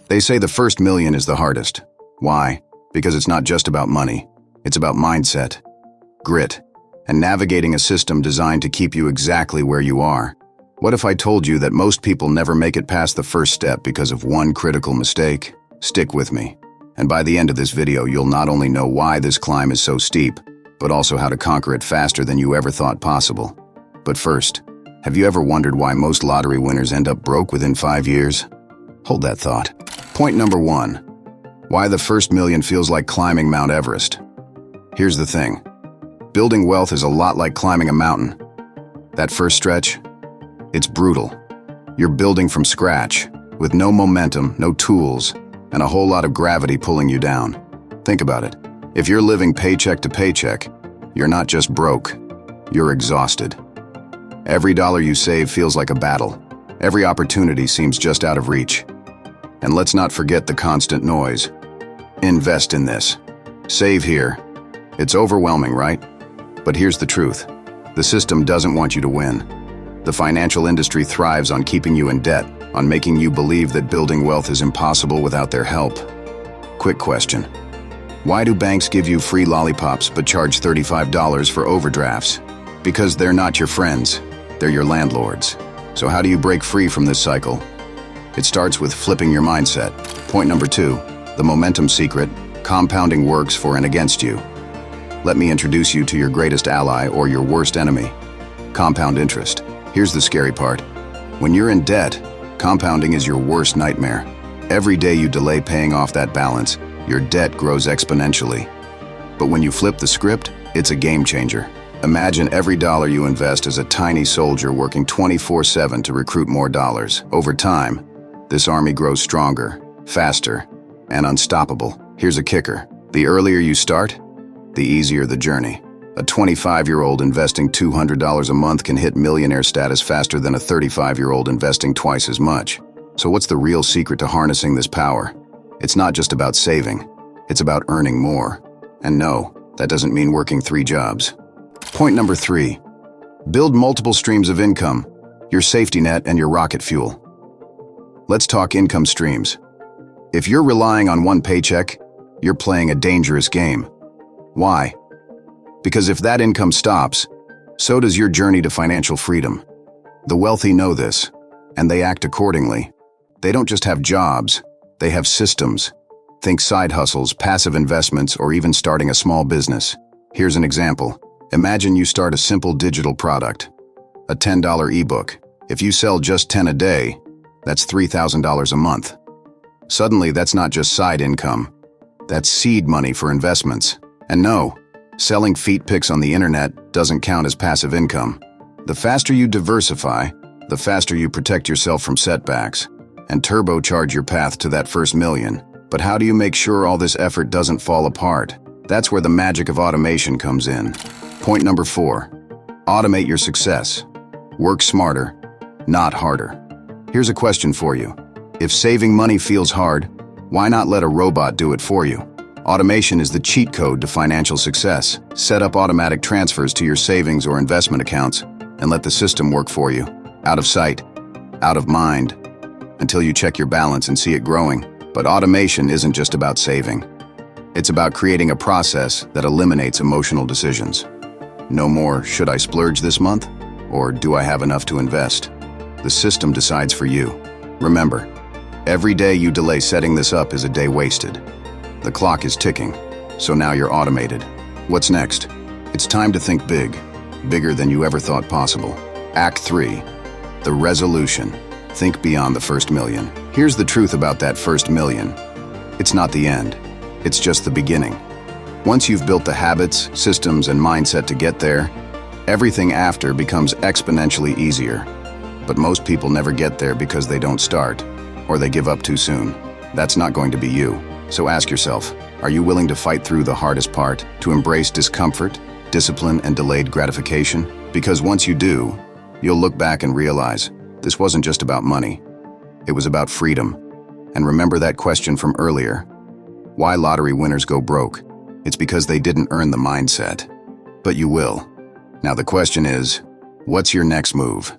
They say the first million is the hardest. Why? Because it's not just about money. It's about mindset, grit, and navigating a system designed to keep you exactly where you are. What if I told you that most people never make it past the first step because of one critical mistake? Stick with me. And by the end of this video, you'll not only know why this climb is so steep, but also how to conquer it faster than you ever thought possible. But first, have you ever wondered why most lottery winners end up broke within 5 years? Hold that thought. Point number 1. Why the first million feels like climbing Mount Everest. Here's the thing. Building wealth is a lot like climbing a mountain. That first stretch, it's brutal. You're building from scratch, with no momentum, no tools, and a whole lot of gravity pulling you down. Think about it. If you're living paycheck to paycheck, you're not just broke, you're exhausted. Every dollar you save feels like a battle. Every opportunity seems just out of reach. And let's not forget the constant noise. Invest in this. Save here. It's overwhelming, right? But here's the truth. The system doesn't want you to win. The financial industry thrives on keeping you in debt, on making you believe that building wealth is impossible without their help. Quick question. Why do banks give you free lollipops but charge $35 for overdrafts? Because they're not your friends, they're your landlords. So how do you break free from this cycle? It starts with flipping your mindset. Point number 2, the momentum secret, compounding works for and against you. Let me introduce you to your greatest ally or your worst enemy. Compound interest. Here's the scary part. When you're in debt, compounding is your worst nightmare. Every day you delay paying off that balance, your debt grows exponentially. But when you flip the script, it's a game changer. Imagine every dollar you invest as a tiny soldier working 24/7 to recruit more dollars. Over time, this army grows stronger, faster, and unstoppable. Here's a kicker. The earlier you start, the easier the journey. A 25-year-old investing $200 a month can hit millionaire status faster than a 35-year-old investing twice as much. So what's the real secret to harnessing this power? It's not just about saving. It's about earning more. And no, that doesn't mean working 3 jobs. Point number 3. Build multiple streams of income, your safety net and your rocket fuel. Let's talk income streams. If you're relying on one paycheck, you're playing a dangerous game. Why? Because if that income stops, so does your journey to financial freedom. The wealthy know this, and they act accordingly. They don't just have jobs, they have systems. Think side hustles, passive investments, or even starting a small business. Here's an example. Imagine you start a simple digital product, a $10 ebook. If you sell just 10 a day, that's $3,000 a month. Suddenly, that's not just side income. That's seed money for investments. And no, selling feet pics on the internet doesn't count as passive income. The faster you diversify, the faster you protect yourself from setbacks and turbocharge your path to that first million. But how do you make sure all this effort doesn't fall apart? That's where the magic of automation comes in. Point number 4. Automate your success. Work smarter, not harder. Here's a question for you. If saving money feels hard, why not let a robot do it for you? Automation is the cheat code to financial success. Set up automatic transfers to your savings or investment accounts and let the system work for you. Out of sight, out of mind, until you check your balance and see it growing. But automation isn't just about saving. It's about creating a process that eliminates emotional decisions. No more, should I splurge this month? Or do I have enough to invest? The system decides for you. Remember, every day you delay setting this up is a day wasted. The clock is ticking, so now you're automated. What's next? It's time to think big, bigger than you ever thought possible. Act 3, the resolution. Think beyond the first million. Here's the truth about that first million. It's not the end. It's just the beginning. Once you've built the habits, systems, and mindset to get there, everything after becomes exponentially easier. But most people never get there because they don't start, or they give up too soon. That's not going to be you. So ask yourself, are you willing to fight through the hardest part, to embrace discomfort, discipline, and delayed gratification? Because once you do, you'll look back and realize this wasn't just about money. It was about freedom. And remember that question from earlier. Why lottery winners go broke? It's because they didn't earn the mindset. But you will. Now the question is, what's your next move?